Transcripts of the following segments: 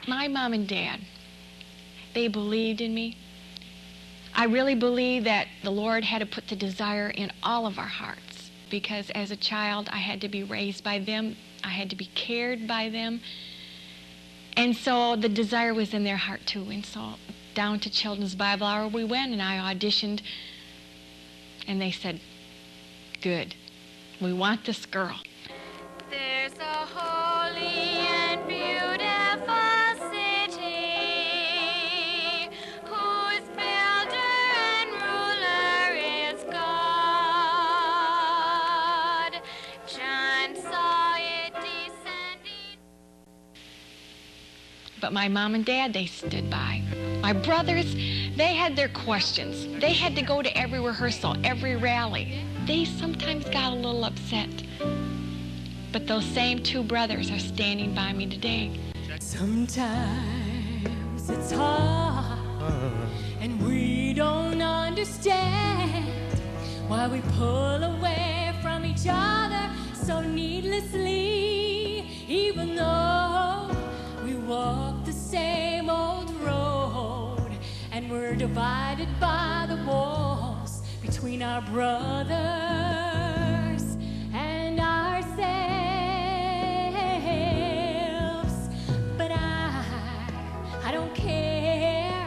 My mom and dad, they believed in me. I really believe that the Lord had to put the desire in all of our hearts, because as a child, I had to be raised by them. I had to be cared by them. And so the desire was in their heart too. And so down to Children's Bible Hour we went, and I auditioned. And they said, good, we want this girl. There's a holy and beautiful city whose builder and ruler is God. John saw it descending. But my mom and dad, they stood by. My brothers, they had their questions. They had to go to every rehearsal, every rally. They sometimes got a little upset. But those same two brothers are standing by me today. Sometimes it's hard, and we don't understand why we pull away from each other so needlessly, even though we walk the same old road, and we're divided by the walls between our brothers and ourselves. But I don't care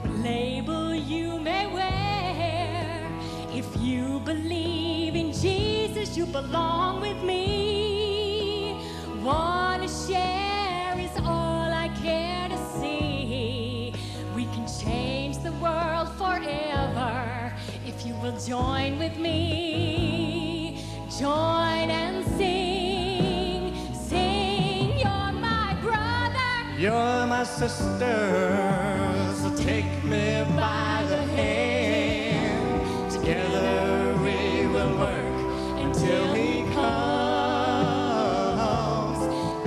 what label you may wear. If you believe in Jesus, you belong with me. Wanna share is all I care to see. We can change the world forever if you will join with me. Join and sing, sing. You're my brother, you're my sister, so take me by the hand. Together we will work until he comes.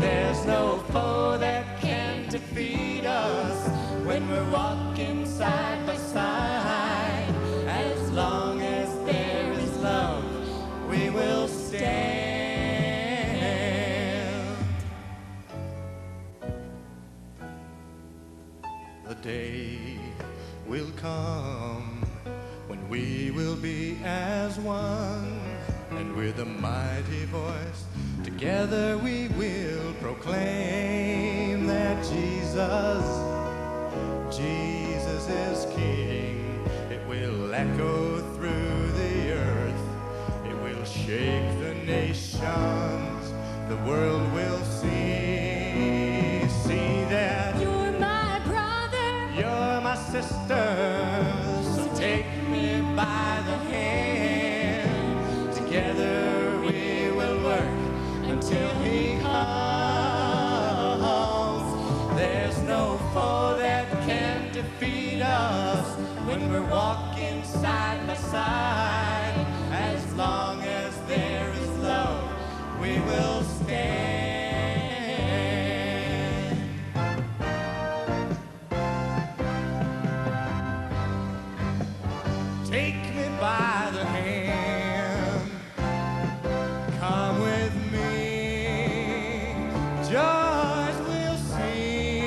There's no foe that can defeat us when we're walking side by side. As long as there is love, we will stand. The day will come when we will be as one, and with a mighty voice together we will proclaim that Jesus is King. It will echo through the earth, it will shake the nations, the world will see that you're my brother, you're my sister. So take me by the hand. Together we will work until he comes. There's no foe that can defeat us when we're walking side by side. As long as there is love, we will stand. Take me by the hand, come with me, joys we'll see,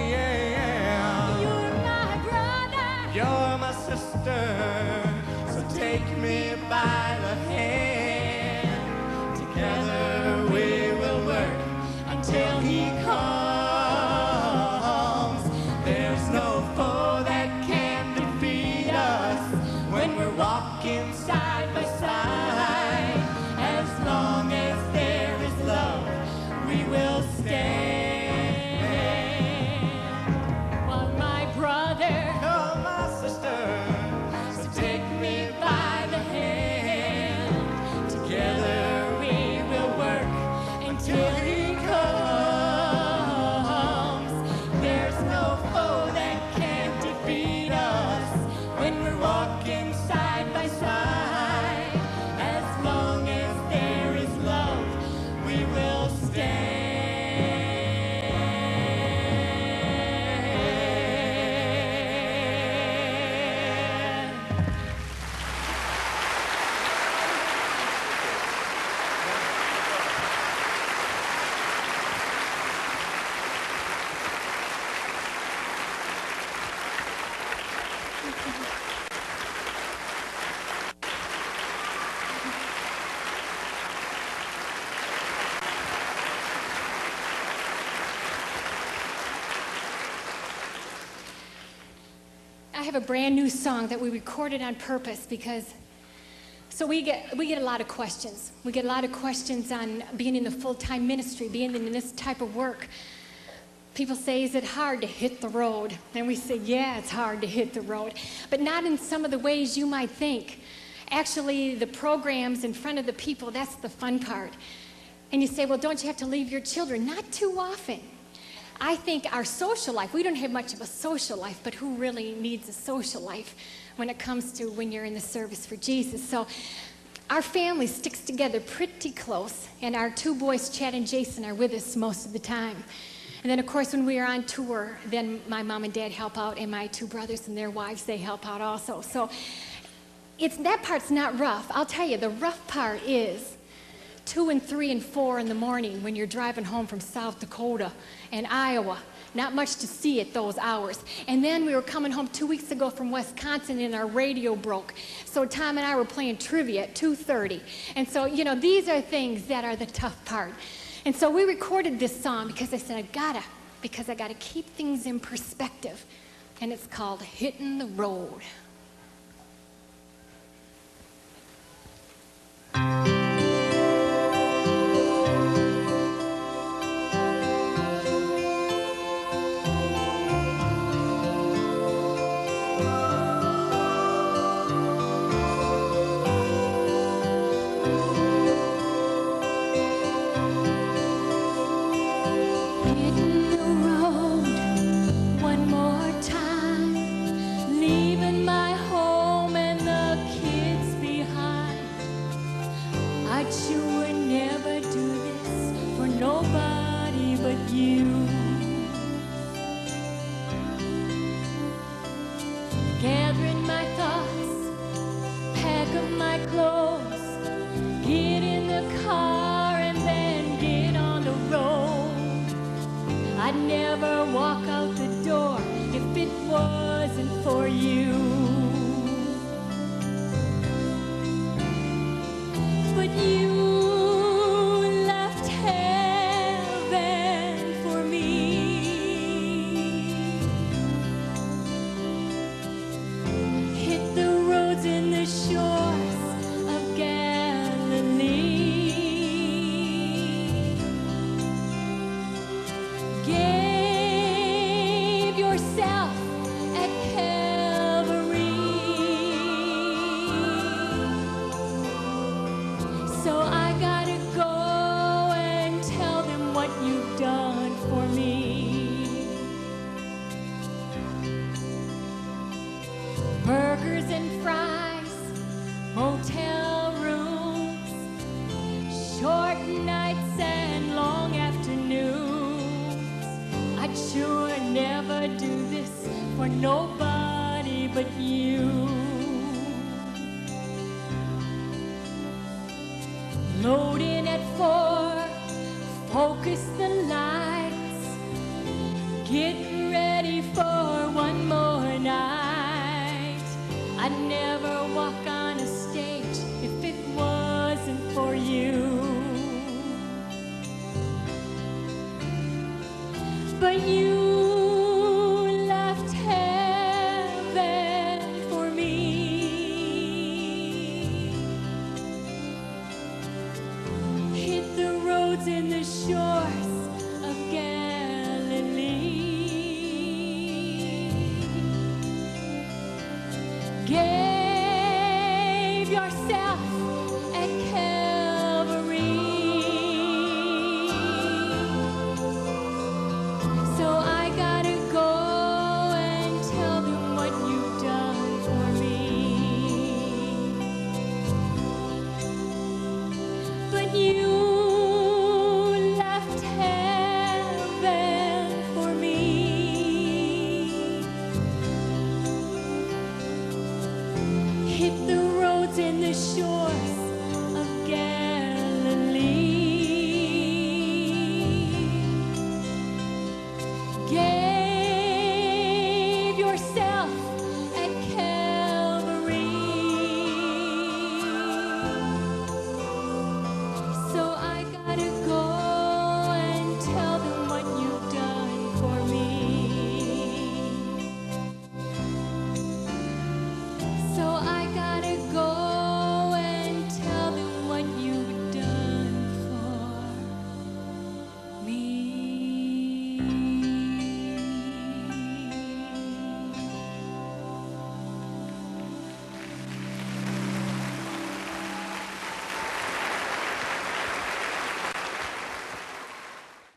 yeah. you're my brother, You're my sister, so take me by the hand. Together we will work until he comes. There's no foe that can defeat us when we're walking side by side. As long as there is love, we will stand. well, my brother, Come, my sister, so take me by the hand. I have a brand new song that we recorded on purpose because we get a lot of questions. We get a lot of questions on being in the full-time ministry, being in this type of work. People say, is it hard to hit the road? And we say, yeah, it's hard to hit the road, but not in some of the ways you might think. Actually, the programs in front of the people, that's the fun part. And you say, well, don't you have to leave your children? Not too often. I think our social life, we don't have much of a social life, but who really needs a social life when it comes to when you're in the service for Jesus? So our family sticks together pretty close, and our two boys, Chad and Jason, are with us most of the time. And then, of course, when we are on tour, then my mom and dad help out, and my two brothers and their wives, they help out also. So that part's not rough. I'll tell you, the rough part is 2 and 3 and 4 in the morning when you're driving home from South Dakota and Iowa. Not much to see at those hours. And then we were coming home 2 weeks ago from Wisconsin and our radio broke. So Tom and I were playing trivia at 2:30. And so, these are things that are the tough part. And so we recorded this song because I said, I gotta keep things in perspective. And it's called Hitting the Road. Gathering my thoughts, pack up my clothes, get in the car and then get on the road. I'd never walk out the door if it wasn't for you. But you left heaven for me. Hit the roads and the shores of Galilee. Gave yourself at Calvary. So I gotta go and tell them what you've done for me. Burgers and fries, motel rooms, short nights and long afternoons. I'd sure never do this for nobody but you. Loading at 4, focus the lights, getting ready for one more night. I'd never walk on a stage if it wasn't for you. But you left heaven for me. Hit the roads and the shores of Galilee.